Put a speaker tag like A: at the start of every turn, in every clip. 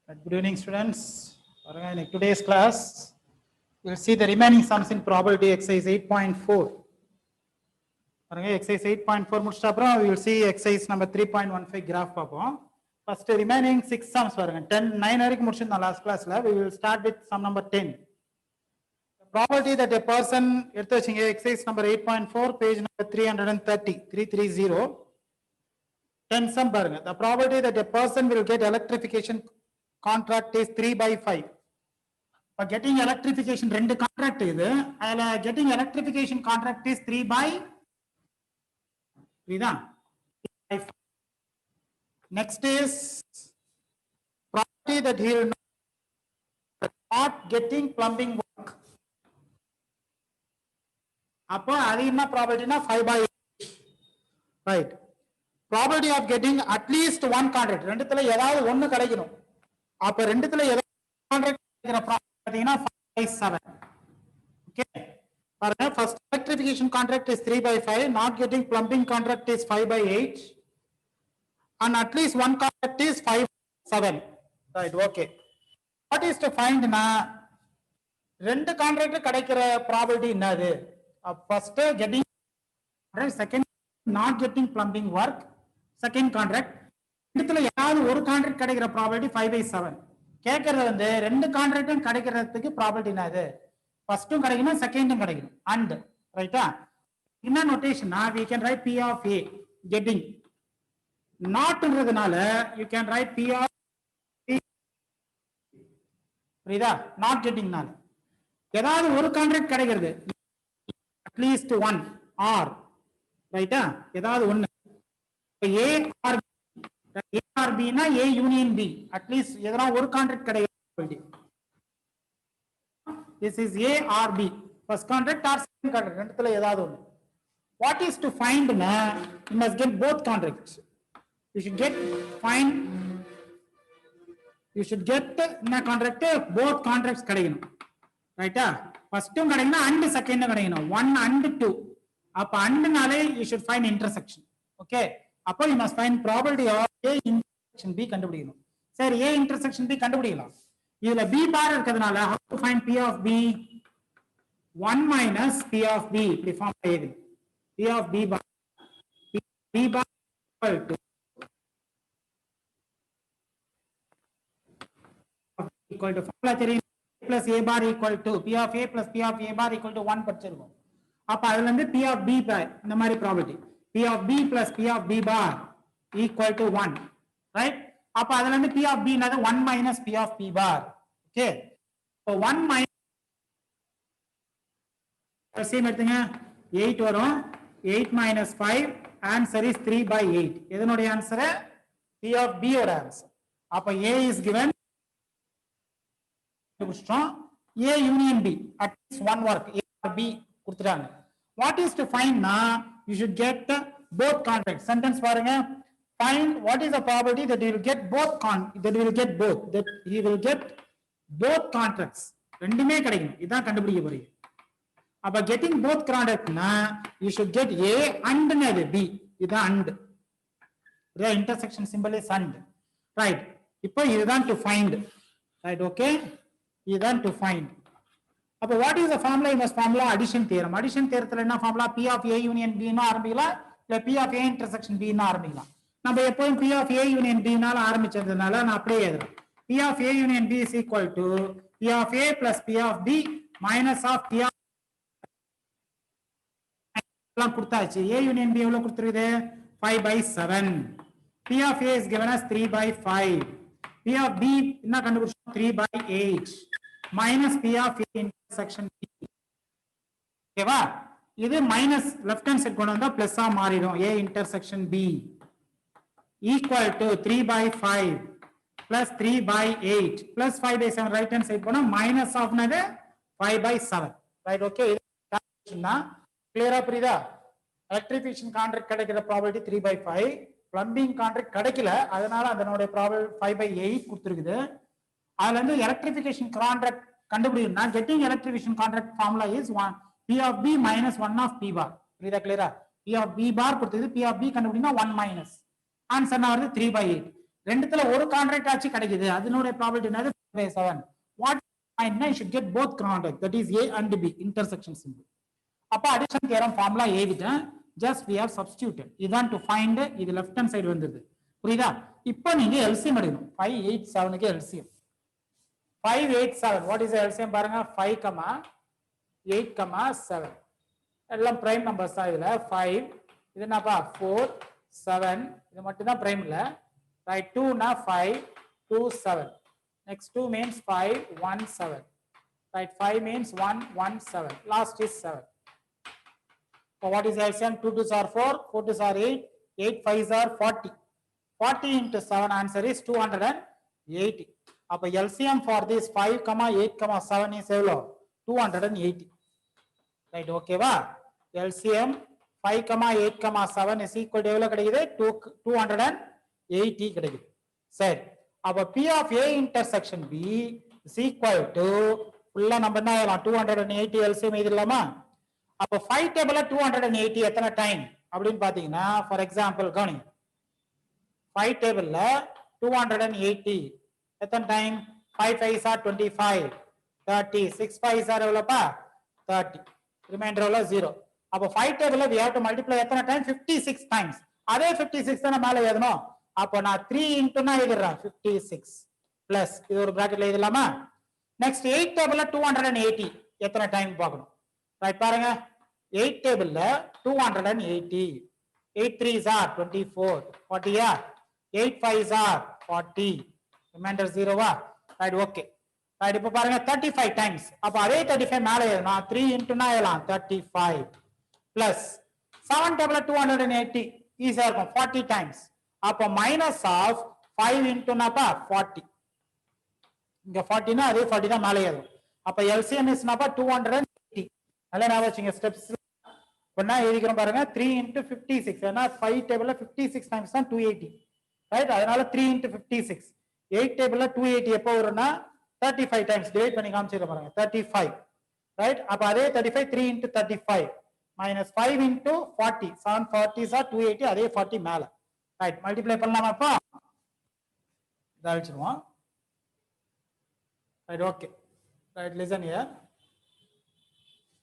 A: Good evening, students. In today's class, we will see the remaining sums in probability exercise 8.4. Exercise 8.4 முடிச்சிட்ட அப்புறம் we will see exercise number 3.15 graph பார்ப்போம். First remaining 6 sums பாருங்க. 9 வரைக்கும் முடிச்சிருந்தோம் last classல. We will start with sum number 10. The probability that a person எடுத்து வச்சீங்க exercise number 8.4 page number 330. 10 sum பாருங்க. The probability that a person will get electrification contract is 3/5. For getting electrification, ரெண்டு contract இது. Getting electrification contract is 3/5. Next is probability that he will not getting plumbing work. அப்போ அது என்ன probability 5/8. Right. Probability of getting at least one contract. ரெண்டுத்துல ஏதாவது ஒன்னு கிடைக்கணும். அப்ப ரெண்டுத்துல ஏதாவது contract கிடைக்கிற probability பாத்தீங்கன்னா 5/7. Okay. பாருங்க, first electrification contract is 3/5, not getting plumbing contract is 5/8, and at least one contract is 5/7. Right. Okay. What is to find na? ரெண்டு கான்ட்ராக்ட் கிடைக்கிற probability என்னது? First getting, second not getting plumbing work, second contract. ரெண்டுத்துல ஏதாவது ஒரு contract கிடைக்கிற probability 5/7. கேக்குறது வந்து ரெண்டு கான்ட்ராக்டும் கிடைக்கிறதுக்கு probability என்னது? ஃபர்ஸ்டும் கிடைக்கணும், செகண்டும் கிடைக்கணும். and ரைட்டா? என்ன நோட்டேஷன்னா we can write P of A getting. நாட்ன்றதுனால you can write P of B. புரியுதா? not gettingனால ஏதாவது ஒரு கான்ட்ராக்ட் கிடைக்கிறது, at least one or ரைட்டா? ஏதாவது ஒன்னு. A or B னா A union B, at least எதனா ஒரு கான்ட்ராக்ட் கிடைக்கிறது. This is A or B, first contract or second contract, ரெண்டுத்துல ஏதாவது ஒன்னு. What is to find na? You must get both contracts. You should get என்ன contract, both contracts கிடைக்கணும். ரைட்டா? ஃபர்ஸ்டும் கிடைக்கணும் and செகண்டும் கிடைக்கணும். 1 and 2. அப்ப அண்ட்னாலே you should find intersection. Okay. அப்போ you must find probability of A intersection B கண்டுபிடிக்கணும். சரி, A intersection B கண்டுபிடிக்கலாம். இதுல B பார் இருக்கிறதுனால how to find P of B? 1 minus P of B இப்படி ஃபார்ம் ஆயிடுது. P of B bar equal to formula தெரியும், plus A bar equal to P of A plus P of A bar equal to 1 படிச்சிருக்கோம். அப்ப அதுல இருந்து P of B பார் இந்த மாதிரி probability P of B plus P of B bar equal to 1, right? அப்ப அதுல இருந்து P of B என்னது 1 minus P of P bar. Okay. So 1 minus same எடுத்துங்க, 8 வரும். 8 minus 5, answer is 3/8. எதனுடைய ஆன்சர்? P of B ஓட answer. அப்ப A is given A union B, at least one work A or B கொடுத்துட்டாங்க. What is to find na? You should get both contracts. Sentence பாருங்க. Find what is the probability that he will get both that he will get both contracts. ரெண்டுமே கிடைக்கணும், இதான் கண்டுபிடிக்க போறீங்க. அப்ப getting both contract na you should get A and B. இதான் and. The intersection symbol is and. Right. இப்போ இதுதான் to find. Right. Okay. இதுதான் to find. அப்ப what is the formula? In this formula addition theorem. Addition theoremல என்ன formula? P of A union B னா ஆரம்பிக்கலாம், இல்ல P of A intersection B னா ஆரம்பிக்கலாம். நம்ம எப்பவும் P of A union B னால ஆரம்பிச்சதுனால நான் அப்படியே எழுதுறேன். P of A union B is equal to P of A plus P of B minus of P of எல்லாம் கொடுத்தாச்சு. A union B எவ்வளவு கொடுத்திருக்குது? 5/7. P of A is given as 3/5. P of B என்ன கண்டுபிடிச்சோம்? 3/8 minus P of A intersection B. ஓகேவா? இது minus left hand side கொண்டு வந்தா plus ஆ மாறிடும். A intersection B equal to 3/5 plus 3/8 plus 5/7 right hand side போனா minus of என்னது 5/7. Right. Okay. கிளியரா புரியுதா? எலக்ட்ரிஃபிகேஷன் கான்ட்ராக்ட் கிடைக்கிற ப்ராபபிலிட்டி 3/5, பிளம்பிங் கான்ட்ராக்ட் கிடைக்கல, அதனால அதனுடைய ப்ராபபிலிட்டி 5/8 கொடுத்துருக்குது. அதுல இருந்து எலக்ட்ரிஃபிகேஷன் கான்ட்ராக்ட் கண்டுபிடிக்கணும்னா getting electrification contract formula is P of B minus 1 of P bar. புரியுதா? கிளியரா? P of B bar கொடுத்தது, P of B கண்டுபிடிக்கணும்னா 1 minus ஆன்சர் வருது 3/8. ரெண்டுத்துல ஒரு கான்ட்ராக்ட் ஆச்சு கிடைக்குது, அதனுடைய ப்ராபபிலிட்டி என்னது 5/7. வாட் ஃபைண்ட்னா you should get both contract, that is A and B intersection symbol. அப்ப அடிஷன் தியரம் ஃபார்முலா எழுதிட்டேன், just we have substituted. இதான் to find, இது லெஃப்ட் ஹேண்ட் சைடு வந்தது, புரியுதா? இப்போ நீங்க எல்சிஎம் எடுக்கணும். 587 க்கு எல்சிஎம் 587. வாட் இஸ் எல்சிஎம் பாருங்க, 5,8,7 எல்லாம் பிரைம் நம்பர்ஸ் தான். இதுல 5 இது என்னப்பா 4 7 இது மட்டும் தான் பிரைம் இல்ல, ரைட். 2 னா 5 2 7, next 2 means 5 1 7, right. 5 means 1 1 7, last is 7. So what is LCM? 2 2s are 4, 4 2s are 8, 8 5s are 40. 40 into 7, answer is 280. அப்ப LCM for this 5, 8, 7 is எவ்வளோ? 280. ரைட், ஓகேவா? LCM 5, 8, 7 is equal to எவ்வளவு கிடைக்குது? 280 கிடைக்குது. சரி, அப்ப P of A intersection B is equal to ஃபுல்லா நம்ம என்ன ஆகலாம்? 280 LCM எழுதிடலாமா? அப்ப 5 டேபிள்ல 280 எத்தனை டைம் அப்படின்னு பாத்தீங்கன்னா, ஃபார் எக்ஸாம்பிள் கவனிங்க, 5 டேபிள்ல 280 எத்தனை time? 5 5s are 25, 30, 6 5s are எவ்வளவுப்பா? 30, ரிமைண்டர் எவ்வளவு? 0. அப்ப 5 டேபிள்ல we have to multiply எத்தனை டைம்? 56 டைம்ஸ். அதே 56 தான மேல எழுதணும். அப்ப நான் 3 into நான் எழுதுறேன் 56 பிளஸ் இது ஒரு பிராக்கெட்ல எழுதலாமா? நெக்ஸ்ட் 8 டேபிள்ல 280 எத்தனை டைம் பார்க்கணும், ரைட். பாருங்க, 8 டேபிள்ல 280, 8 3s are 24, 40யா, 8 5s are 40, ரிமைண்டர் 0வா, ரைட். Okay, right. இப்ப பாருங்க 35 டைம்ஸ். அப்ப அதே 35 மேல எழுதணும், 3 into நான் எழுதலாம் 35 பிளஸ் 7 டேபிள்ல 280 ஈஸியா இருக்கும் 40 டைம்ஸ். அப்ப மைனஸ் ஆஃப் 5 into நாப்பா 40, இங்க 40 னா அதே 40 தான் மேலே எழுதும். அப்ப LCM is நாப்பா 280. நல்லா ஞாபகம் வச்சுங்க ஸ்டெப்ஸ். பண்ணா எழுதிக்கிறோம் பாருங்க, 3 into 56, ஏன்னா 5 டேபிள்ல 56 டைம்ஸ் தான் 280, ரைட். அதனால 3 into 56. 8 டேபிள்ல 280 எப்போ வரும்னா 35 டைம்ஸ். டிவைட் பண்ணி காமிச்சிட பாருங்க, 35, ரைட். அப்ப அதே 35 3 into 35 minus 5 into 40, 7 40s are 280, அதே 40 மேல, ரைட். மல்டிப்ளை பண்ணலாமா? அப்போ இதாச்சுருவோம், right. Okay, right. Listen here.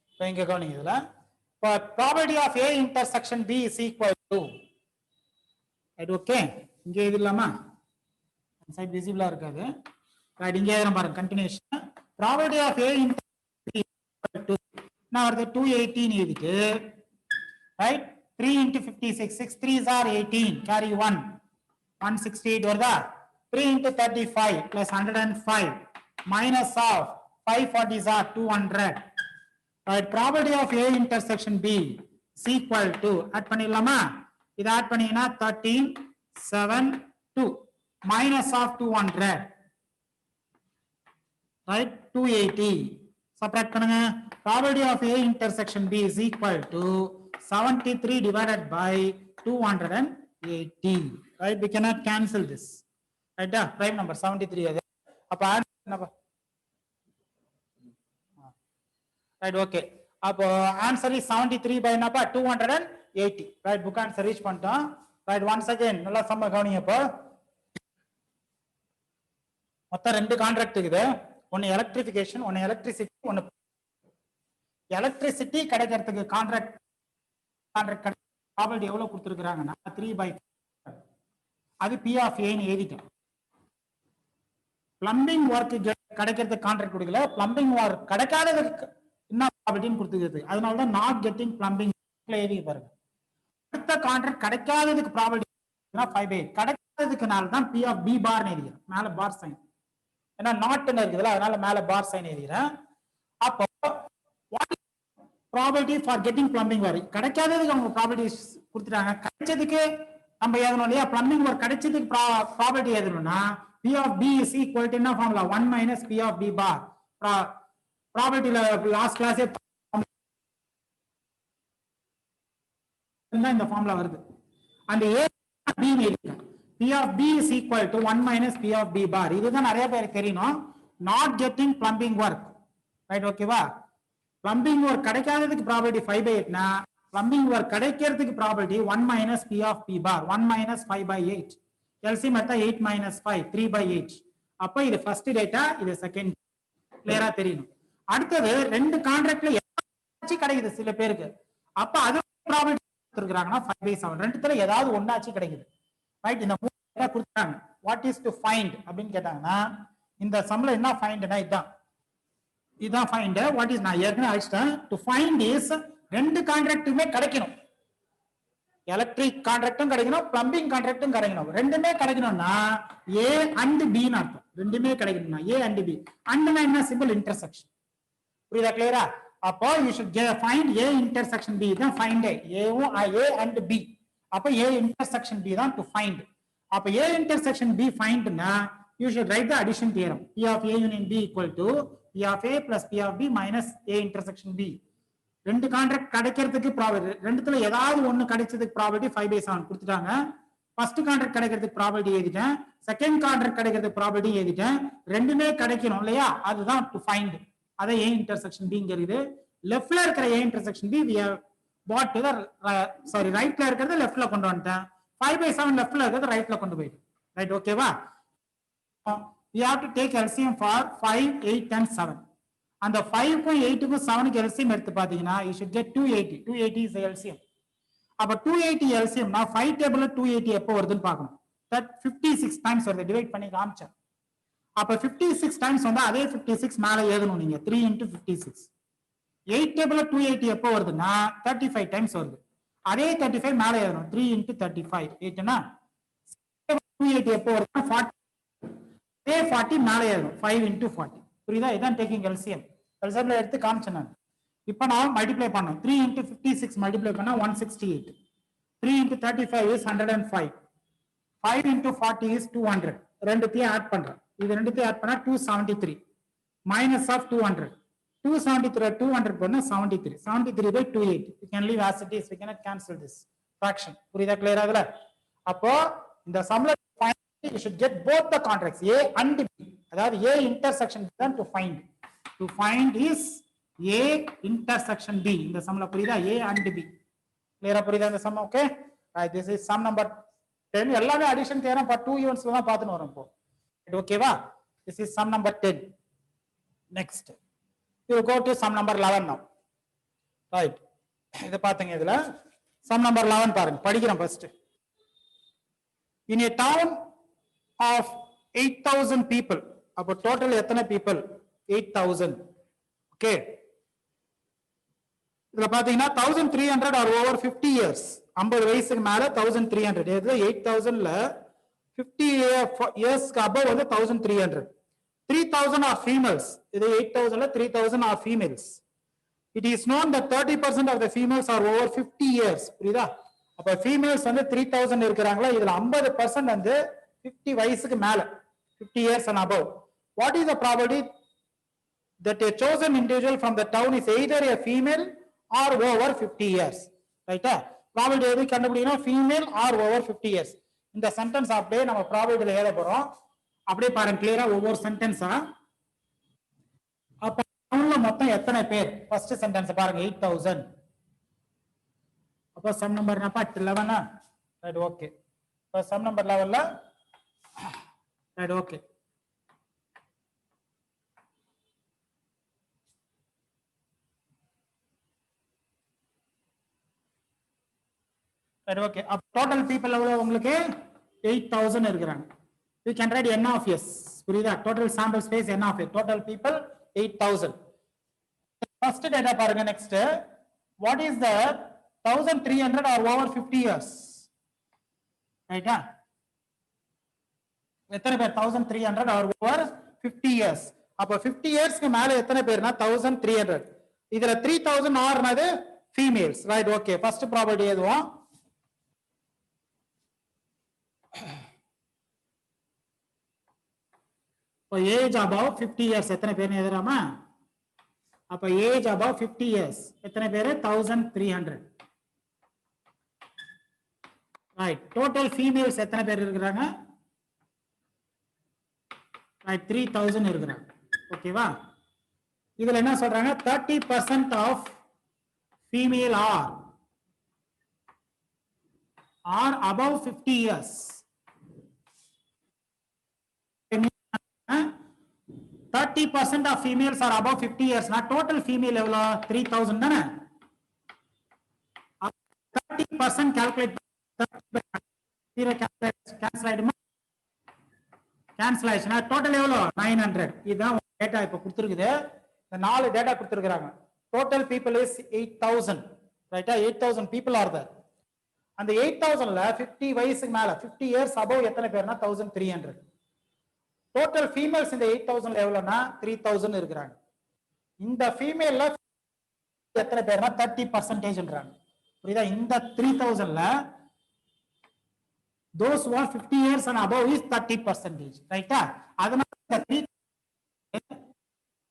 A: இப்போ இங்க கவனிங்க, இதுல probability of A intersection B is equal to, right. Okay, இங்க எழுதலாமா? சைடு விசிபிளா இருக்காது, ரைட். இங்க எழுதலாம் பாருங்க, continuation. probability of A intersection B is equal to, நான் வருது 280 எழுதிட்டு, right. 3 into 56, 6 3s are 18, carry 1, 168 வருதா? 3 into 35 plus 105 minus of 5 40s are 200, right. Probability of A intersection B is equal to, add பண்ணிடலாமா? இது add பண்ணீங்கன்னா 13 7 2 minus of 200, right. 280 subtract பண்ணுங்க. Probability of A intersection B is equal to 73 divided by 280, right. We cannot cancel this, right. Prime number 73 அது. அப்ப answer, right. Okay, அப்போ answer is 73 by 280, right. book answer reach பண்ணிட்டோம், right. once again நல்லா சம்ம கவனிங்க. இப்போ மொத்தம் 2 contract இருக்குது, ஒன்னு எலக்ட்ரிஃபிகேஷன், ஒன்னு எலக்ட்ரிசிட்டி, ஒன்னு எலக்ட்ரிசிட்டி கிடைக்கிறதுக்கு கான்ட்ராக்ட் ப்ராபபிலிட்டி எவ்வளவு கொடுத்துருக்காங்கன்னா 3/4, அது P of A ன்னு எழுதிட்டோம். பிளம்பிங் ஒர்க் கிடைக்கிறதுக்கு கான்ட்ராக்ட் கொடுக்கல, பிளம்பிங் ஒர்க் கிடைக்காததுக்கு என்ன ப்ராபபிலிட்டின்னு கொடுத்துருக்கு. அதனால தான் நாட் கெட்டிங் பிளம்பிங் எழுதி பாருங்க. அடுத்த கான்ட்ராக்ட் கிடைக்காததுக்கு ப்ராபபிலிட்டி 5/8, கிடைக்காததுக்குனால தான் P of B பார் எழுதிக்கிறேன், மேல பார் சைன், ஏன்னா நாட்னு இருக்குதுல, அதனால மேல பார் சைன் எழுதிக்கிறேன். அப்போ probability for getting plumbing work, கிடைக்காததுக்கு அவங்க ப்ராபபிலிட்டி கொடுத்துட்டாங்க, கிடைச்சதுக்கு நம்ம எழுதணும் இல்லையா? பிளம்பிங் ஒர்க் கிடைச்சதுக்கு ப்ராபபிலிட்டி எழுதணும்னா P of B is equal to என்ன formula? 1 minus P of B bar. ப்ராபபிலிட்டில லாஸ்ட் கிளாஸே இந்த ஃபார்முலா வருது. அந்த A B இருக்கு, P of B is equal to 1 minus P of B bar. இதுதான் நிறைய பேருக்கு தெரியணும். Not getting plumbing work, right. ஓகேவா? பிளம்பிங் ஒர்க் கிடைக்காததுக்கு ப்ராபபிலிட்டி 5/8 னா பிளம்பிங் ஒர்க் கிடைக்கிறதுக்கு probability 1 minus P of P bar, 1 minus 5/8. LCM எடுத்தா 8 minus 5 3/8. அப்ப இது ஃபர்ஸ்ட் டேட்டா, இது செகண்ட். கிளியரா தெரியணும். அடுத்தது ரெண்டு கான்ட்ராக்ட்ல ஏதாச்சும் கிடைக்குது சில பேருக்கு. அப்ப அது ப்ராபபிலிட்டி கொடுத்திருக்காங்கன்னா 5/7. ரெண்டுத்துல ஏதாவது ஒண்ணாச்சு கிடைக்குது. ரைட், இந்த மூணு டேட்டா கொடுத்தாங்க. வாட் இஸ் டு ஃபைண்ட் அப்படின்னு கேட்டாங்கன்னா இந்த சம்ல என்ன ஃபைண்ட்னா இதான் ஃபைண்ட். வாட் இஸ், நான் ஏற்கனவே அடிச்சிட்டேன். டு ஃபைண்ட் இஸ் ரெண்டு கான்ட்ராக்ட்டுமே கிடைக்கணும். எலக்ட்ரிக் கான்ட்ராக்டும் கிடைக்கணும், பிளம்பிங் கான்ட்ராக்டும் கிடைக்கணும். ரெண்டுமே கிடைக்கணும்னா ஏ அண்ட் பி அர்த்தம். ரெண்டுமே கிடைக்கணும்னா ஏ அண்ட் பி. அண்ட்னா என்ன, சிம்பிள் இன்டர்செக்ஷன். புரியுதா, கிளியரா? அப்போ you should find A intersection B தான் ஃபைண்ட். ஏவும் ஏ அண்ட் பி. அப்ப ஏ இன்டர்செக்ஷன் பி தான் டு ஃபைண்ட். அப்ப ஏ இன்டர்செக்ஷன் பி ஃபைண்ட்னா you should write the addition theorem. P of A union B equal to P of A plus P of B minus A intersection B. ரெண்டு contract கிடைக்கிறதுக்கு probability, ரெண்டுத்துல ஏதாவது ஒண்ணு கிடைச்சதுக்கு probability 5/7 கொடுத்துட்டாங்க. First contract கிடைக்கிறதுக்கு probability எழுதிட்டேன், செகண்ட் கான்ட்ராக்ட் கிடைக்கிறதுக்கு ப்ராபபிலிட்டி எழுதிட்டேன். ரெண்டுமே கிடைக்கணும் இல்லையா, அதுதான் டு ஃபைண்ட். அதை ஏ இன்டர்செக்ஷன் பிங்கிறது. லெஃப்ட்ல இருக்கிற A intersection B we have brought to the sorry ரைட்ல இருக்கிறது லெஃப்ட்ல கொண்டு வந்துட்டேன். 5/7 லெஃப்ட்ல இருக்கிறது ரைட்ல கொண்டு போயிட்டு. ரைட், ஓகேவா? we have to take LCM for 5, 8 and 7. அந்த 5க்கும் 8க்கும் 7க்கு LCM எடுத்து பாத்தீங்கன்னா you should get 280. 280 is the LCM. அப்ப 280 LCM னா 5 டேபிள்ல 280 எப்போ வருதுன்னு பார்க்கணும். that 56 டைம்ஸ் வருது. டிவைட் பண்ணி காமிச்சேன். அப்ப 56 டைம்ஸ் வந்தா அதே 56 மேல எழுதணும் நீங்க. 3 into 56. 8 டேபிள்ல 280 எப்போ வருதுன்னா 35 டைம்ஸ் வருது. அதே 35 மேல எழுதணும். 3 into 35. 8னா 280 எப்போ வருதுன்னா 40. அதே 40 மேல எழுதணும். 5 into 40. புரியுதா? இதான் டேக்கிங் LCM. LCMல எடுத்து காமிச்சேன் நான். இப்போ நான் மல்டிப்ளை பண்ணோம். 3 into 56 மல்டிப்ளை பண்ணா 168. 3 into 35 is 105. 5 into 40 is 200. ரெண்டுத்தையும் ஆட் பண்றேன். இது ரெண்டுத்தையும் ஆட் பண்ணா 273 minus of 200. 273 200 பண்ணா 73. 73/280. You can leave as it is. We cannot cancel this fraction. புரியுதா, கிளியர் ஆகல? அப்போ இந்த சம்ல you should get both the contracts A and B. அதாவது A intersection தான் to find. To find is A intersection B. இந்த சம்ல புரியுதா? A and B. கிளியரா புரியுதா இந்த sum? Okay, this is sum number 10. எல்லாமே அடிஷன் தியரம் for 2 events தான் பார்த்துட்டு வரோம் இப்போ. ஓகேவா? This is sum number 10. Next you go to sum number 11 now. Right, இத பாத்தீங்க. இதுல sum number 11 பாருங்க, படிக்கிறேன் first. In a town of 8,000 people, அப்ப டோட்டல் எத்தனை people? 8,000. ஓகே, இதுல பாத்தீங்கன்னா 1,300 or over 50 years. 50 வயசுக்கு மேல 1,300. இது 8,000ல 50 yearsக்கு above வந்து 1,300. 3,000 are females. இது 8,000ல 3,000 are females. It is known that 30% of the females are over 50 years. புரியுதா? அப்ப females வந்து 3,000 இருக்கிறாங்களா, இதுல 50% வந்து 50 வயசுக்கு மேல, 50 years and above. What is the probability that a chosen individual from the town is either a female or over 50 years? Right? Probability எது கண்டுபிடிக்கணும்? female or over 50 years. இந்த சென்டென்ஸ் அப்படியே நம்ம ப்ராபபிலிட்டில எழுத போறோம். அப்படியே பாருங்க கிளியரா ஒவ்வொரு சென்டென்ஸா. அப்ப டவுன்ல மொத்தம் எத்தனை பேர்? ஃபர்ஸ்ட் சென்டென்ஸ் பாருங்க, 8,000. அப்ப சம் நம்பர் என்னப்பா? 11. Right, okay. இப்ப சம் நம்பர் 11ல ரைட், ஓகே. Right, okay. அப்ப டோட்டல் பீப்பிள் எவ்வளவு உங்களுக்கு? 8,000 இருக்கிறாங்க. You can write n of s. புரியுதா? total sample space n of s. total people 8,000. first data பாருங்க. next, what is the 1,300 or over 50 years? ரைட்டா? எத்தனை பேர்? 1,300 or over 50 years. அப்ப 50 yearsக்கு மேல எத்தனை பேர்னா 1,300. இதுல 3,000 ஆர்னது females. Right, okay. First probability எதுவும்? ஏஜ் above 50 years எத்தனை பேர் எழுதுறாமா? அப்ப ஏஜ் above 50 years எத்தனை பேர்? 1,300. ரைட், டோட்டல் ஃபீமேல்ஸ் எத்தனை பேர் இருக்கிறாங்க? ரைட், 3,000 இருக்கிறாங்க. ஓகேவா? இதுல என்ன சொல்றாங்க? 30% of female R above 50 years. 30% of females are above 50 years. Now total female level 3000 தானே. 30% calculate cancel ஆயிடுமா? cancel ஆயிடுச்சுனா total எவ்வளோ 900. இதுதான் டேட்டா இப்ப கொடுத்திருக்குது. இந்த 4 டேட்டா கொடுத்திருக்காங்க. total people is 8000. ரைட்டா? 8000 people are there. அந்த 8000ல 50 வயசுக்கு மேல 50 years above எத்தனை பேர்னா 1300. total females இந்த 8000 எவ்வளவுனா 3000 இருக்கிறாங்க. இந்த ஃபீமேல்ல எத்தனை பேர்னா 30%ன்றாங்க. புரியுதா? இந்த 3000ல those who are 50 years and above is 30%. ரைட்டா? அதனால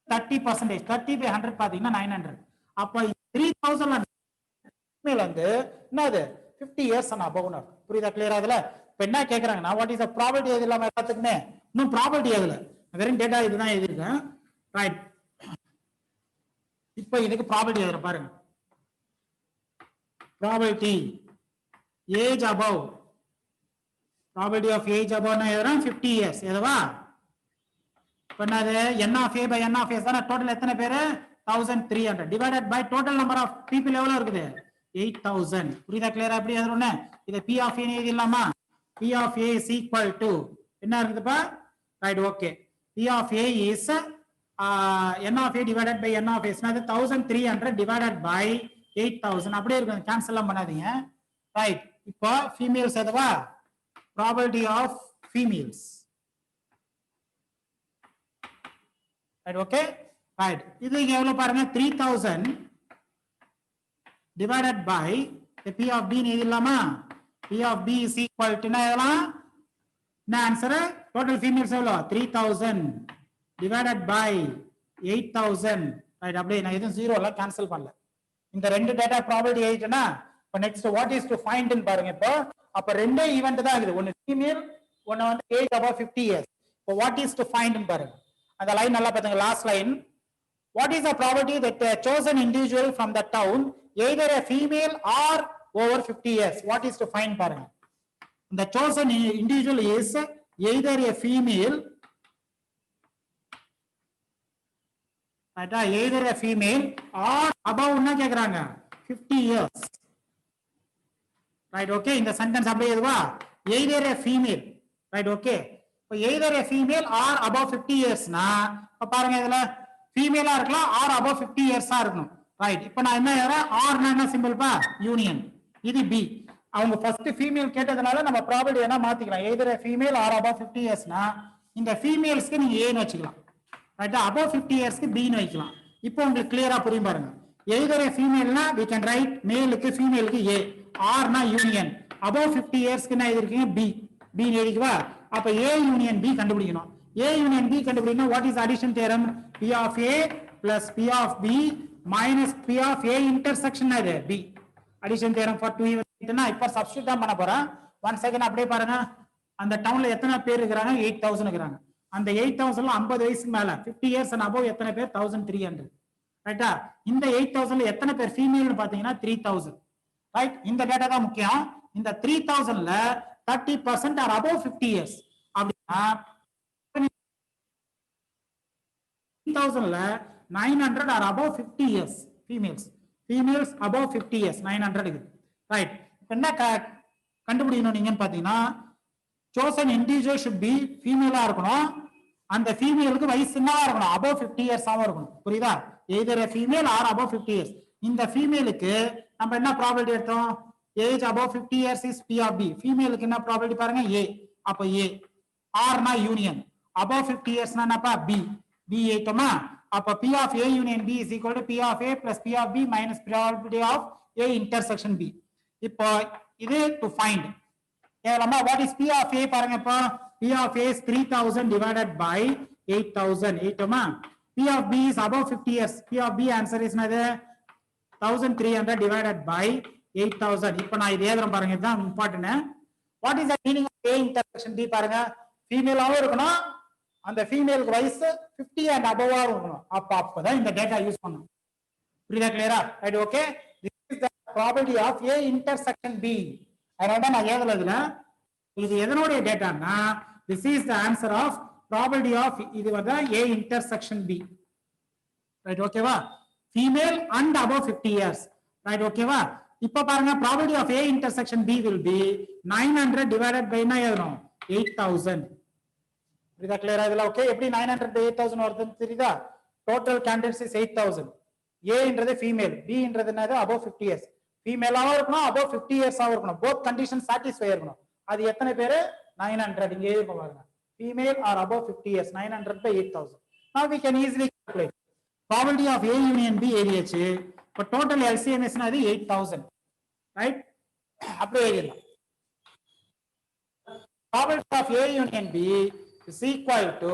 A: 30%, 30 by 100 பாத்தீங்கன்னா 900. அப்ப 3000ல ஃபீமேல் வந்து என்னது 50 years and above. புரியுதா? கிளியரா? அதுல இப்ப என்ன கேக்குறாங்கன்னா வாட் இஸ் த ப்ராபபிலிட்டி எது இல்லாம எல்லாத்துக்குமே இன்னும் ப்ராபபிலிட்டி எதுல வெறும் டேட்டா இதுதான் எழுதிருக்கேன். ரைட். இப்போ இதுக்கு ப்ராபபிலிட்டி எதுல பாருங்க. Probability age above, probability of age அபவ்னா எதுனா 50 years. எதுவா? இப்போ என்னது n of a by n of s தான. டோட்டல் எத்தனை பேரு 1300 divided by total number of people எவ்வளவு இருக்குது 8000. புரியுதா? கிளியரா? எப்படி எழுதணும்? இத p of a னு எழுதிடலாமா? p of a is equal to என்ன இருக்குதுப்பா? Right, okay. p of a is n of a divided by n of s. அது 1300 divided by 8000. அப்படியே இருக்கு, கேன்சல் எல்லாம் பண்ணாதீங்க. ரைட். இப்போ ஃபீமேல்ஸ் எதுவா? Probability of females. Right, okay. Right. இது எவ்வளவு பாருங்க 3000 divided by the p of b னு எழுதிடலாமா? p of b is equal to என்ன எழுதலாம்? என்ன ஆன்சர்? டோட்டல் ஃபீமேல்ஸ் எவ்வளோ 3000 divided by 8000. ரைட். அப்படியே நான் எதுவும் ஜீரோ எல்லாம் கேன்சல் பண்ணல. இந்த ரெண்டு டேட்டா ப்ராபபிலிட்டி ஆயிட்டுனா இப்போ next what is to find னு பாருங்க. இப்போ அப்ப ரெண்டே ஈவென்ட் தான் இருக்குது. ஒன்னு ஃபீமேல், ஒன்னு வந்து ஏஜ் above 50 years. இப்போ வாட் இஸ் டு ஃபைண்ட் னு பாருங்க. அந்த லைன் நல்லா பாருங்க. Last line. What is the probability that a chosen individual from the town, either a female or over 50 years? What is to find பாருங்க. The chosen individual is either a female, either a female or above என்ன கேக்குறாங்க 50 years. Right, okay. இந்த sentence அப்படியே எதுவா? either a female. Right, okay. இப்போ either a female or above 50 years னா பாருங்க இதுல ஃபீமேலா இருக்கலாம் ஆர் above 50 இயர்ஸா இருக்கணும். ரைட். இப்போ நான் என்ன எழுதுறேன்? ஆர்னா என்ன சிம்பிள் பா? யூனியன். இது பி. அவங்க ஃபர்ஸ்ட் ஃபீமேல் கேட்டதனால நம்ம ப்ராபபிலிட்டி என்ன மாத்திக்கலாம். either a female or above 50 இயர்ஸ்னா இந்த ஃபீமேல்ஸ்க்கு நீங்க ஏ னு வச்சுக்கலாம். ரைட்டா? above 50 இயர்ஸ்க்கு பி னு வைக்கலாம். இப்போ உங்களுக்கு கிளியரா புரியும் பாருங்க. either a femaleனா we can write மேலுக்கு ஃபீமேலுக்கு ஏ, ஆர்னா யூனியன், above 50 இயர்ஸ்க்கு என்ன எழுதிருக்கீங்க பி. பி னு எழுதிக்கவா? அப்ப ஏ யூனியன் பி கண்டுபிடிக்கணும். A union B கண்டுபிடிக்கணும். what is addition theorem? P of A plus P of B minus P of A intersection அது B. addition theorem for 2 events. இப்ப substitute தான் பண்ண போறேன். 1 செகண்ட் அப்படியே பாருங்க. அந்த டவுன்ல எத்தனை பேர் இருக்காங்க? 8000 இருக்காங்க. அந்த 8000ல 50 வயசுக்கு மேல 50 years and above எத்தனை பேர்? 1300. ரைட்டா? இந்த 8000ல எத்தனை பேர் ஃபீமேல்னு பாத்தீங்கன்னா 3000. ரைட். இந்த டேட்டா தான் முக்கியம். இந்த 3000ல 30% are above 50 years. அப்படின்னா 3000ல 900 are above 50 years females. Females above 50 years 900 இருக்கு. ரைட். என்ன கண்டுபிடிக்கணும் நீங்கன்னு பாத்தீங்கன்னா chosen individual should be female இருக்கணும். அந்த ஃபீமேலுக்கு வயசு என்னவா இருக்கணும்? above 50 years ஆவா இருக்கணும். புரியுதா? either a female or above 50 years. இந்த ஃபீமேலுக்கு நம்ம என்ன ப்ராபபிலிட்டி எடுத்தோம்? age above 50 years is P of B. ஃபீமேலுக்கு என்ன ப்ராபபிலிட்டி பாருங்க? A. அப்ப A. R னா யூனியன். above 50 years னா என்னப்பா? B. B ஏத்தோமா? அப்ப P of A union B is equal to P of A plus P of B minus probability of A intersection B. இப்போ இது to find. கேவலமா what is P of A பாருங்க. இப்போ P of A is 3000 divided by 8000. ஏத்தோமா? P of B is above 50 years. P of B answer is என்னது? 1300 divided by 8000. இப்போ நான் இது எழுதுறேன் பாருங்க. இதுதான் important. what is the meaning of A intersection B பாருங்க. ஃபீமேலாவும் இருக்கணும், அந்த ஃபீமேலுக்கு வயசு 50 and above இருக்கணும். அப்பதான் இந்த டேட்டா யூஸ் பண்ணணும். புரியுதா? கிளியரா? Right, okay. this is the probability of A intersection B. அதனால நான் எழுதுறதுல இது எதனுடைய டேட்டானா this is the answer of property of இது வந்து A இன்டர்செக்ஷன் B, ரைட் ஓகேவா? Female and above 50 years, right ஓகேவா? இப்ப பாருங்க property of A intersection B will be 900 divided by என்ன எழுதணும் 8000. இதுதா கிளியரா? இதெல்லாம் ஓகே. எப்படி 900 by 8000 வருதுன்னு தெரியுதா? Total candidates is 8000. A ன்றது ஃபீமேல், B ன்றது என்னது above 50 years. ஃபீமேலாவும் இருக்கணும் above 50 years ஆவும் இருக்கணும். both conditions satisfy இருக்கணும். அது எத்தனை பேரு? 900. இங்க எழுதி பாருங்க. Female or above 50 years, 900 by 8000. Now we can easily calculate. Probability of A union B ஏறியாச்சு. இப்போ டோட்டல் LCM is 8000. ரைட்? அப்படியே எழுதலாம். Probability of A union B is equal to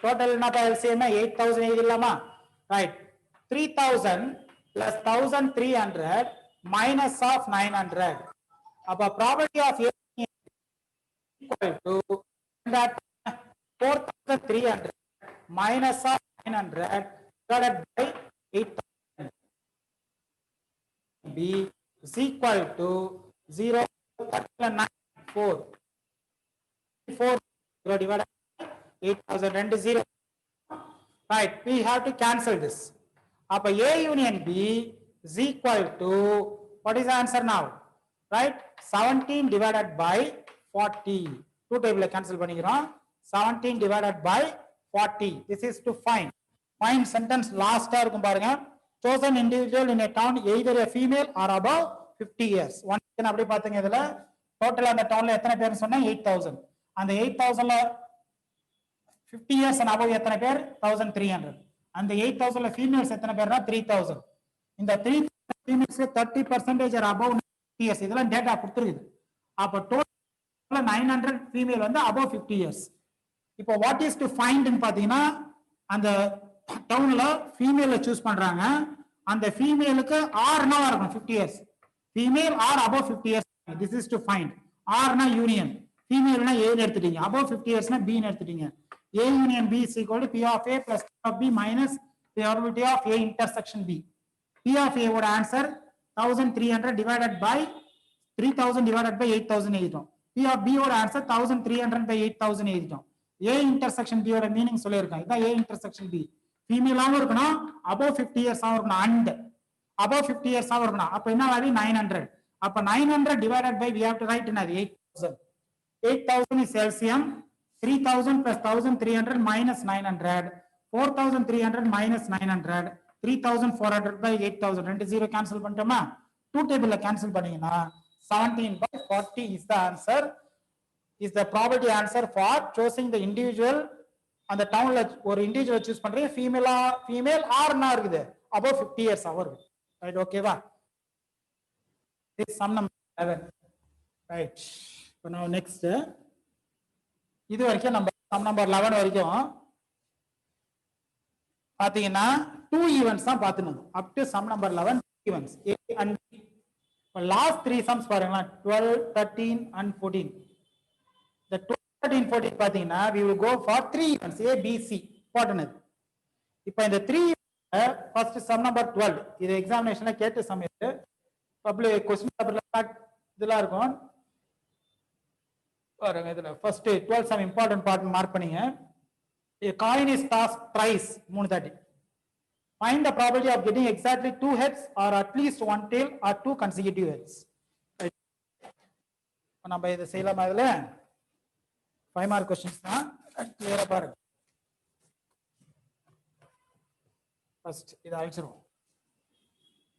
A: total என்னப்பா LCM 8000 எழுதிடலாமா? Right. 3000 plus 1300 minus of 900. அப்ப probability of A equal to 4300 minus of 900 divided by 8000. B is equal to 0.94. 4 divided by 8000 and 0. Right, we have to cancel this. Appa A union B is equal to, what is the answer now? Right, 17 divided by 40. Two table cancel பண்ணிக்கிறோம். 17 divided by 40. This is to find. Find sentence last இருக்கும் பாருங்க. Chosen individual in a town either a female or above 50 years. One அப்படி பாத்தீங்க இதுல total அந்த டவுன்ல எத்தனை பேர் சொன்னா 8000. அந்த 8000ல 50 years and above எத்தனை பேர்? 1300. அந்த 8000ல ஃபீமேல்ஸ் எத்தனை பேர்னா 3000. இந்த 3000 ஃபீமேல்ஸ்ல 30% are above 50 years. இதெல்லாம் டேட்டா கொடுத்துருக்குது. அப்ப டோட்டல் 900 ஃபீமேல் வந்து above 50 years. இப்போ வாட் இஸ் டு ஃபைண்ட் ன்னு பாத்தீங்கன்னா அந்த டவுன்ல ஃபீமேல சூஸ் பண்றாங்க. அந்த ஃபீமேலுக்கு ஆர்னா இருக்கும் 50 years. Female R above 50 years. This is to find. ஆர்னா யூனியன், ஃபீமேல்னா A ன்னு எடுத்துட்டீங்க, above 50 yearsனா B ன்னு எடுத்துட்டீங்க. A union B is equal to P of A plus P of B minus probability of A intersection B. P of A would answer 1300 divided by 3000 divided by 8000 எழுதிட்டோம். P of B would answer 1300 by 8000 எழுதிட்டோம். A intersection B ஓட meaning சொல்லியிருக்கேன். இதான் A intersection B. ஃபீமேலாவும் இருக்கணும், above 50 years ஆவும் இருக்கணும், and above 50 years ஆவும் இருக்கணும். அப்ப என்ன ஆகுது 900. அப்ப 900 divided by we have to write என்னது 8000. 8000 is LCM. 3000 plus 1300 minus 900. 4300 minus 900. 3400 by 8000. ரெண்டு ஜீரோ கேன்சல் பண்ணிட்டோமா? டூ டேபிள்ல கேன்சல் பண்ணீங்கன்னா 17 by 40 is the answer. Is the probability answer for choosing the individual. அந்த டவுன்ல ஒரு இண்டிவிஜுவல் சூஸ் பண்றீங்க, ஃபீமேல் ஆர்னா இருக்குது above 50 years அவர். Right ஓகேவா? This sum number 11. Right. So now next இது வரைக்கும் நம்ம சம் நம்பர் 11 வரைக்கும் பாத்தீங்கன்னா 2 ஈவென்ட்ஸ் தான் பாத்துனோம். Up to sum number 11 events A and B. Last 3 sums பாருங்களா 12, 13 and 14. The 12, 13, 14 பாத்தீங்கன்னா we will go for 3 events A, B, C போட்டனது. இப்போ இந்த 3 ஃபர்ஸ்ட் சம் நம்பர் 12 இது எக்ஸாமினேஷன்ல கேட்ட சம் இது. பப்ளிக் क्वेश्चन பேப்பர்ல இதெல்லாம் இருக்கும் பாருங்க. இதுல first 12 sum important part mark பண்ணீங்க. A coin is tossed thrice 330. Find the probability of getting exactly 2 heads or at least 1 tail or 2 consecutive heads. நம்ம இத செய்யலாமா? இதுல 5 மார்க் क्वेश्चंस தான். கிளியரா பாருங்க. ஃபர்ஸ்ட் இத அழிச்சிரோம்.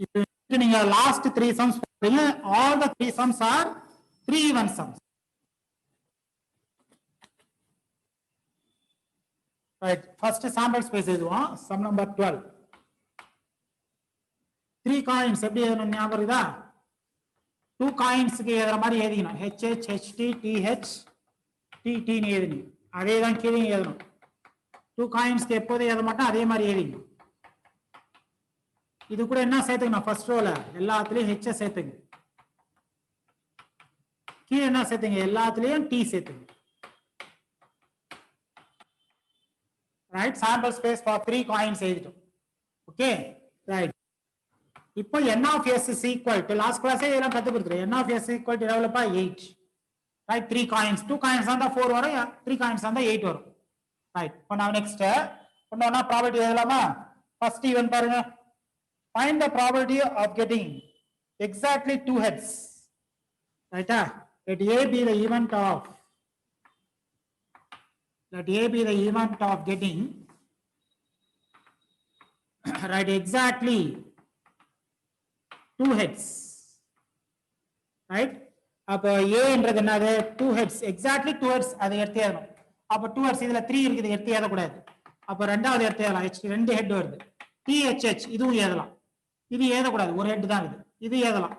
A: இப்போ நீங்க லாஸ்ட் 3 சம்ஸ் பாருங்க. all the 3 sums are 3 even sums. Right, first sample space எழுதுவோம். sum number 12. 3 coins எப்படி எழுதணும் ஞாபகம் இருக்குதா? 2 coinsக்கு எழுதுற மாதிரி எழுதிக்கணும். HH, HT, TH, TT ன்னு எழுதணும். அதே தான் கீழே எழுதணும். 2 coinsக்கு எப்போதும் எழுத மாட்டோம், அதே மாதிரி எழுதிக்கணும். இது கூட என்ன சேர்த்துக்கணும்? ஃபர்ஸ்ட் ரோல எல்லாத்துலயும் H சேர்த்துங்க. கீழே என்ன சேர்த்துங்க? எல்லாத்துலயும் T சேர்த்துங்க. Right, sample space for 3 coins எழுதிட்டோம். Okay right. இப்போ n of s is equal to last class இதெல்லாம் கத்து கொடுத்துறேன். n of s is equal to எவ்வளவுப்பா 8. Right, 3 coins 2 coins இருந்தா 4 வரும், 3 coins இருந்தா 8 வரும். ரைட். இப்போ நான் நெக்ஸ்ட் ஒண்ணா ப்ராபபிலிட்டி எழுதலாமா? ஃபர்ஸ்ட் ஈவன் பாருங்க. Find the probability of getting exactly two heads. Right? Let A be the event of. Let A be the event of getting right exactly two heads. Right? அப்போ A என்றது என்னது? Two heads. Exactly two heads. அதை எடுத்து எழுதணும். அப்போ two heads இதுல 3 இருக்குது, எடுத்து எழுதக்கூடாது. அப்போ ரெண்டாவது எடுத்து எழுதலாம். ரெண்டு ஹெட் வருது. THH இதுவும் எழுதலாம். இது எழுதக்கூடாது, ஒரு ஹெட் தான் இது. இது எழுதலாம்.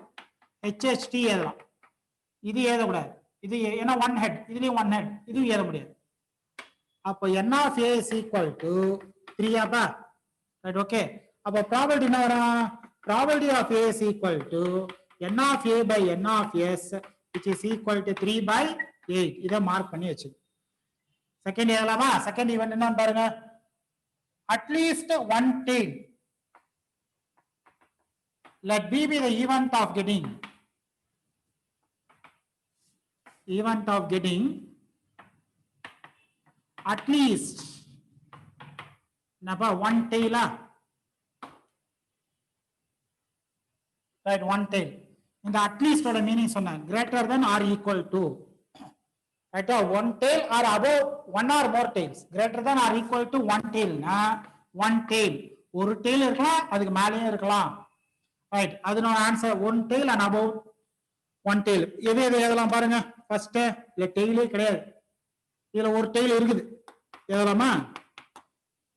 A: HHT எழுதலாம். இது எழுதக்கூடாது. இது ஏன்னா ஒன் ஹெட், இதுலயும் ஒன் ஹெட், இதுவும் எழுத முடியாது. அப்போ n of A is equal to 3 அப்பா. Right, okay. அப்போ ப்ராபபிலிட்டி என்ன வரும்? Probability of A is equal to n of A by n of S which is equal to 3 by 8. இதை மார்க் பண்ணி வச்சு. செகண்ட் எழுதலாமா? செகண்ட் ஈவென்ட் என்னன்னு பாருங்க. At least one tail. Let B be the event of getting at least one tail. Right, one tail. In the at least oda meaning sonna greater than or equal to. Right, one tail or above one or more tails. Greater than or equal to one tail na one tail. ஒரு tail இருக்கலாம், அதுக்கு மேலேயும் இருக்கலாம். Right, அதனோட answer one tail and above one tail. எது எது எழுதலாம் பாருங்க. ஃபர்ஸ்ட் இல்ல டெய்லே கிடையாது, இதுல ஒரு டெய்ல் இருக்குது, எழுதலாமா?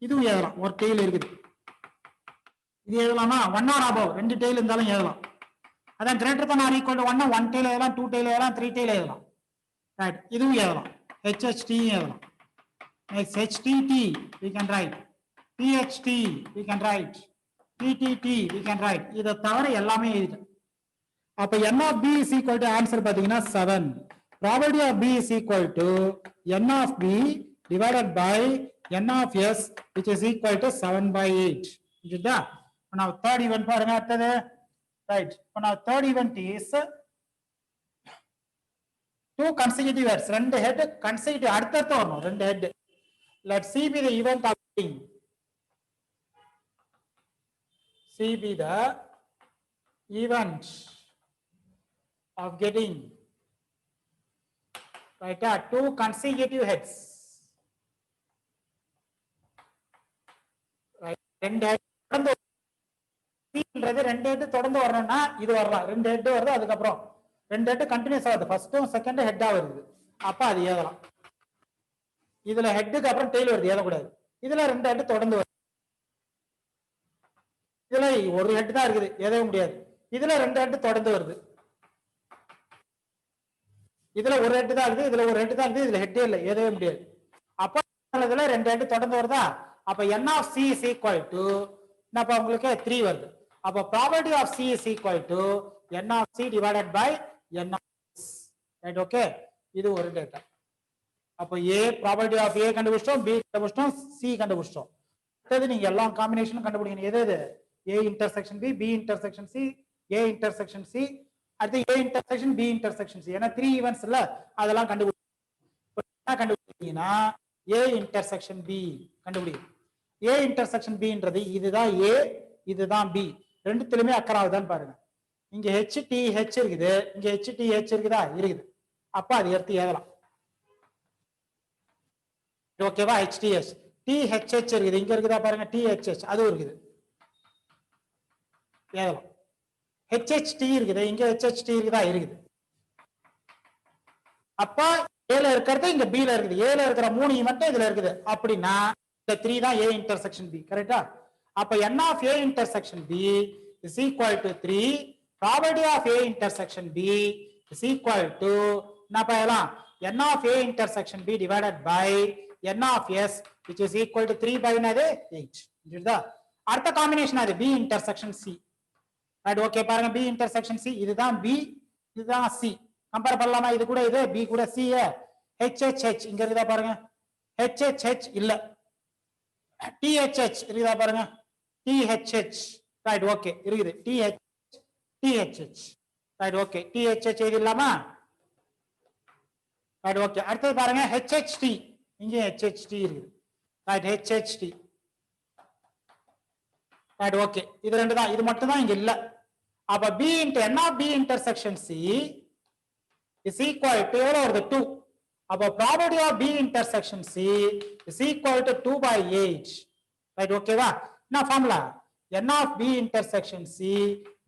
A: இதுவும் எழுதலாம், ஒரு டெய்ல் இருக்குது. இது எழுதலாமா? ஒன் ஆர் அபவ் ரெண்டு டெய்ல் இருந்தாலும் எழுதலாம். அதான் greater than or equal to one, one tail எழுதலாம், டூ டெய்ல் எழுதலாம், த்ரீ டெய்ல் எழுதலாம். ரைட், இதுவும் எழுதலாம். HHT எழுதலாம். Next HTT we can write, THT we can write, TTT we can write. இதை தவிர எல்லாமே எழுதிட்டேன். அப்ப n of B is equal to answer பாத்தீங்கன்னா 7. Probability of B is equal to n of B divided by n of S which is equal to 7 by 8. இதுதா. now third event பாருங்க அடுத்தது. right, now third event is two consecutive heads. ரெண்டு head consecutive அடுத்தடுத்து வரணும், ரெண்டு head. let C be the event of getting. C be the event of getting right two consecutive heads. Right, ரெண்டு head தொடர்ந்து ன்றது ரெண்டு ஹெட் தொடர்ந்து வரணும்னா இது வரலாம். ரெண்டு ஹெட் வருது, அதுக்கப்புறம் ரெண்டு ஹெட் கண்டினியூஸ் ஆகுது, ஃபர்ஸ்டும் செகண்ட் ஹெட்டா வருது, அப்ப அது ஏதலாம். இதுல ஹெட்டுக்கு அப்புறம் டெய்ல் வருது, ஏதக்கூடாது. இதுல ரெண்டு ஹெட் தொடர்ந்து வருது, இதுல ஒரு ஹெட் தான் இருக்குது, எதவே முடியாது. இதுல ரெண்டு ஹெட் தொடர்ந்து வருது, இதுல ஒரு ஹெட் தான் இருக்குது, இதுல ஒரு ஹெட் தான் இருக்குது, இதுல ஹெட்டே இல்லை, எதவே முடியாது. அப்ப இதுல ரெண்டு ஹெட் தொடர்ந்து வருதா? அப்ப n of C is equal to என்னப்பா உங்களுக்கு 3 வருது. அப்ப probability of C is equal to n of C divided by n of S. Right, okay. இது ஒரு டேட்டா. அப்ப A probability of A கண்டுபிடிச்சோம், B கண்டுபிடிச்சோம், C கண்டுபிடிச்சோம். அடுத்தது நீங்க எல்லா காம்பினேஷனும் கண்டுபிடிக்கணும். எது எது? A intersection B, B intersection C, A intersection C, அடுத்து A intersection B intersection C. ஏன்னா 3 ஈவென்ட்ஸ் இல்ல, அதெல்லாம் கண்டுபிடிச்சீங்கன்னா A intersection B கண்டுபிடிக்கும். A intersection B ன்றது இதுதான் A, இதுதான் B, ரெண்டுத்திலுமே அக்கர் ஆகுதான்னு பாருங்க. இங்க HTH இருக்குது, இங்க HTH இருக்குதா? இருக்குது. அப்ப அது எடுத்து எழுதலாம். ஓகேவா? HTH THH இருக்குது, இங்க இருக்குதா பாருங்க, THH அதுவும் இருக்குது, எழுதலாம். HHT இருக்குது, இங்க HHT இருக்குதா? இருக்குது. அப்ப ஏல இருக்கிறது இங்க B ல இருக்குது, ஏல இருக்கிற 3 ஈவென்ட் இதுல இருக்குது. அப்படின்னா இந்த 3 தான் A intersection B, கரெக்டா? அப்ப n of A intersection B is equal to 3. Probability of A intersection B is equal to என்ன பண்ணலாம்? n of A intersection B divided by n of S which is equal to 3 by 8. இதுதா. அடுத்த combination அது B intersection C. Right, okay. பாருங்க, B intersection C, இதுதான் B, இதுதான் C. Compare பண்ணலாமா? இது கூட இது B கூட C. HHH இங்க இருக்குதா பாருங்க, HHH இல்ல, THH இருக்குதா பாருங்க, THH. ரைட், ஓகே, இருக்குது THH. ரைட், ஓகே, THH இது இல்லாமா? Right, okay. அடுத்தது பாருங்க HHT, இங்க HHT இருக்குது. ரைட் HHT ரைட் ஓகே இது ரெண்டு தான் இது மட்டும் தான் இங்க இல்ல அப்ப B into N of B intersection C is equal to எவ்வளவு வருது 2 அப்ப probability of B intersection C is equal to 2 by 8 right ஓகேவா என்ன formula N of B intersection C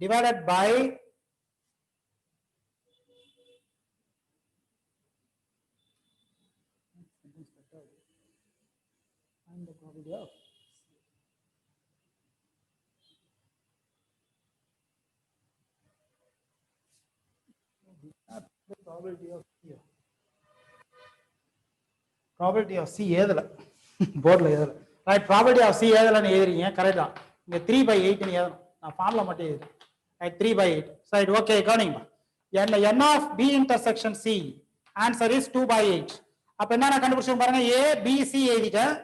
A: divided by find the probability of probability of C ஏதல போர்ட்ல ஏதல right probability of C ஏதலன்னு எழுதுறீங்க கரெக்ட்டா இங்க 3/8 னு எழுதணும் நான் ஃபார்முலா மட்டும் எழுதுறேன் ரைட் 3/8 ரைட் ஓகே கவனிங்க n of B intersection C answer is 2/8 அப்ப என்ன நான் கண்டுபிடிச்சேன் பாருங்க A B C எழுதிட்டேன்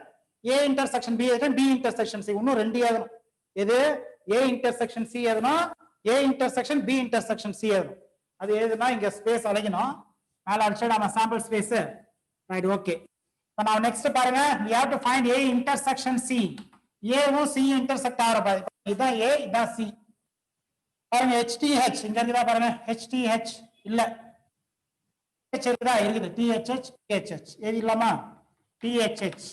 A: A intersection B எழுதிட்டேன் B intersection C இன்னும் ரெண்டு எழுதணும் எது A intersection C எழுதணும் A intersection B intersection C எழுதணும் அது எழுதுனா இங்க ஸ்பேஸ் அழைக்கணும் மேல அடிச்சா நம்ம சாம்பிள் ஸ்பேஸ் ரைட் ஓகே இப்போ நான் நெக்ஸ்ட் பாருங்க we have to find A intersection C A வும் C intersect ஆற பாருங்க இதான் A இதான் C பாருங்க HTH இங்க இருந்தா பாருங்க HTH இல்ல H இருக்குது THH THH ஏது இல்லாமா THH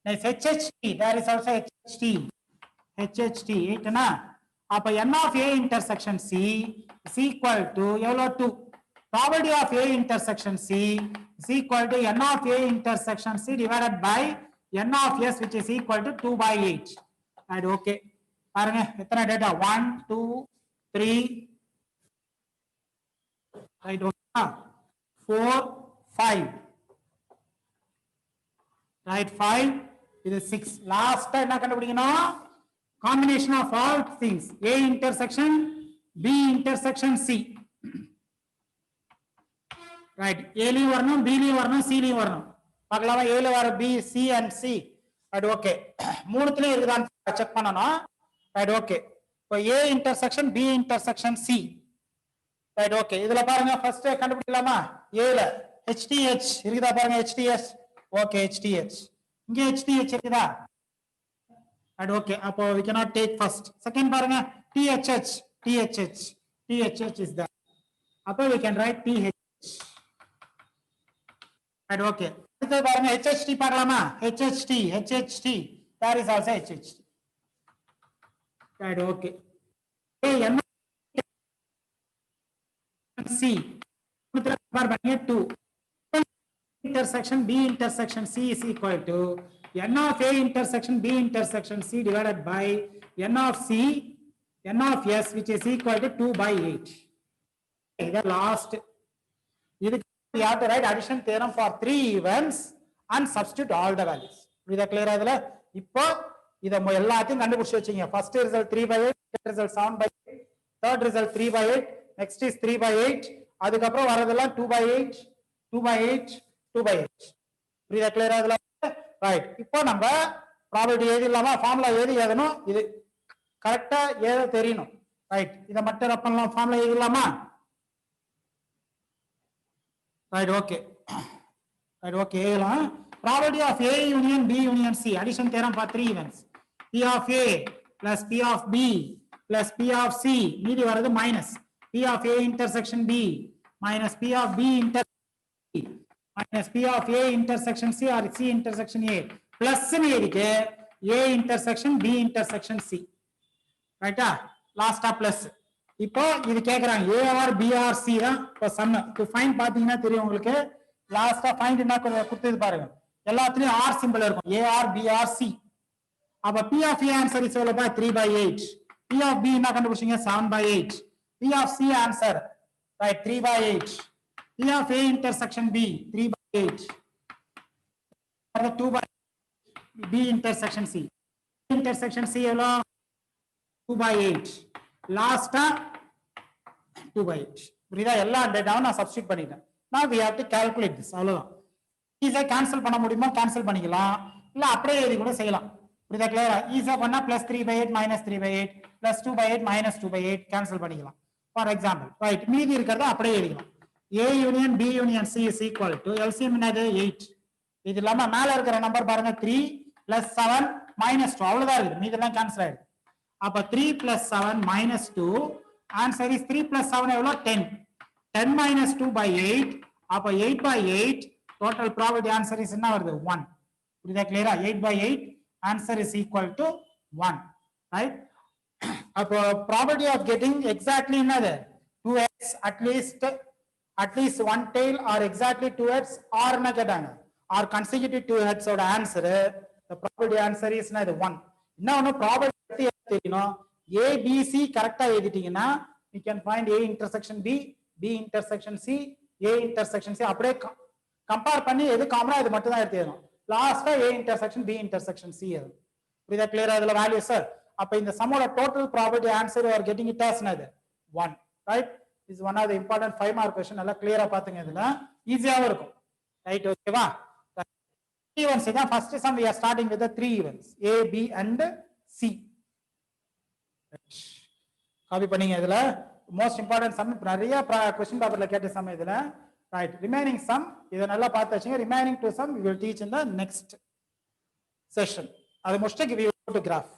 A: next HHT there is also HHT HHT ஏட்டனா அப்ப n of A intersection C is equal to எவ்வளவு 2 probability of A intersection C is equal to n of A intersection C divided by n of S which is equal to 2/8 right okay பாருங்க எத்தனை data 1 2 3 right okay 4 5 right 5 இது 6 last என்ன கண்டுபிடிக்கணும் combination of all things A intersection B intersection C right A லயும் வரணும் B லயும் வரணும் C லயும் வரணும் பார்க்கலாமா A ல வர B C and C right okay மூணுத்துலயும் இருக்குதான்னு செக் பண்ணனும் right okay இப்போ A intersection B intersection C right okay இதுல பாருங்க ஃபர்ஸ்ட் கண்டுபிடிக்கலாமா A ல HTH இருக்குதா பாருங்க HTH okay HTH இங்க HTH இருக்குதா right okay அப்போ we cannot take first second பாருங்க THH THH THH is there அப்போ we can write THH right okay அடுத்து பாருங்க HHT பார்க்கலாமா HHT HHT there is also HHT right okay என்ன C பாருங்க 2 intersection B intersection C is equal to n of A intersection B intersection C divided by n of C n of S which is equal to 2/8 the last we have to write addition theorem for 3 events and substitute all the values இது clear ஆகுதுல இப்போ இத எல்லாத்தையும் கண்டுபிடிச்சு வச்சீங்க first result 3/8 second result 7/8 third result 3/8 next is 3/8 அதுக்கு அப்புறம் வரதெல்லாம் 2/8 2/8 2/8 புரியுதா clear ஆகுதுல ரைட் இப்போ நம்ம ப்ராபபிலிட்டி எழுதிடலாமா ஃபார்முலா எழுதணும் இது கரெக்டா எழுத தெரியணும் ரைட் இத மட்டும் ரப் பண்ணலாம் ஃபார்முலா எழுதலாமா ரைட் ஓகே எழுதலாம் probability of A union B union C addition theorem for 3 events P of A plus P of B plus P of C மீதி வரது minus P of A intersection B minus P of B intersection C minus P of A intersection C or C intersection A plus இருக்கு A intersection B intersection C ரைட்டா லாஸ்டா plus இப்போ இது கேக்குறாங்க A or B or C தான் இப்போ some இப்போ find பாத்தீங்கன்னா தெரியும் உங்களுக்கு லாஸ்டா ஃபைண்ட் என்ன கொடுத்தது பாருங்க எல்லாத்துலயும் R சிம்பல் இருக்கும் A or B or C அப்ப P of A answer is equal to 3/8 P of B என்ன கண்டுபிடிச்சீங்க 7/8 P of C answer right 3/8 P of A intersection B 3/8 or 2/8 B intersection C intersection C எவ்வளோ 2/8 லாஸ்டா 2/8 புரியுதா எல்லா டேட்டாவும் நான் substitute பண்ணிட்டேன் now we have to calculate this அவ்வளவுதான் ஈஸியா கேன்சல் பண்ண முடியுமா கேன்சல் பண்ணிக்கலாம் இல்ல அப்படியே எழுதி கூட செய்யலாம் புரியுதா கிளியரா ஈஸியா பண்ணா +3/8 -3/8 +2/8 -2/8 கேன்சல் பண்ணிக்கலாம் ஃபார் எக்ஸாம்பிள் ரைட் மீதி இருக்கிறத அப்படியே எழுதிக்கலாம் A union B union C is equal to LCM என்னது 8 இது இல்லாம மேல இருக்கிற நம்பர் பாருங்க 3 பிளஸ் 7 மைனஸ் 2 அவ்வளவுதான் இருக்குது, மீதெல்லாம் கேன்சல் ஆயிடுது. அப்ப 3 plus 7 minus 2, answer is 3 plus 7 எவ்வளோ 10. 10 minus 2 by 8, அப்ப 8 by 8, total probability answer is என்ன வருது 1. புரியுதா கிளியரா? 8 by 8 answer is equal to 1, right? அப்போ probability of getting exactly என்னது 2x at least one tail or exactly 2x or என்ன கேட்டாங்க or consecutive 2x ஓட answer, the probability answer is என்னது 1. இன்னொன்னு probability தெரியணும். A B C கரெக்டா எழுதிட்டீங்கன்னா you can find A intersection B, B intersection C, A intersection C அப்படியே compare பண்ணி எது காமனா இது மட்டும் தான் எடுத்துக்கணும். லாஸ்டா A intersection B intersection C அது. புரியுதா கிளியரா? இதுல வேல்யூ சார். அப்ப இந்த சம்மோட total probability answer you are getting it as என்னது 1, right? This is one of the important 5 mark question. நல்லா கிளியரா பாத்துங்க, இதுல ஈஸியாவும் இருக்கும், ரைட்? ஓகேவா? events இதான் first sum. We are starting with the 3 events A, B and C. Copy பண்ணீங்க. இதுல மோஸ்ட் இம்பார்ட்டன்ட் சம் நிறைய क्वेश्चन பேப்பர்ல கேட்ட சம் இதுல, ரைட்? ரிமைனிங் சம் இத நல்லா பார்த்து வச்சுங்க. Remaining 2 sum we will teach in the next session. அது முடிச்சிட்டு give you to graph.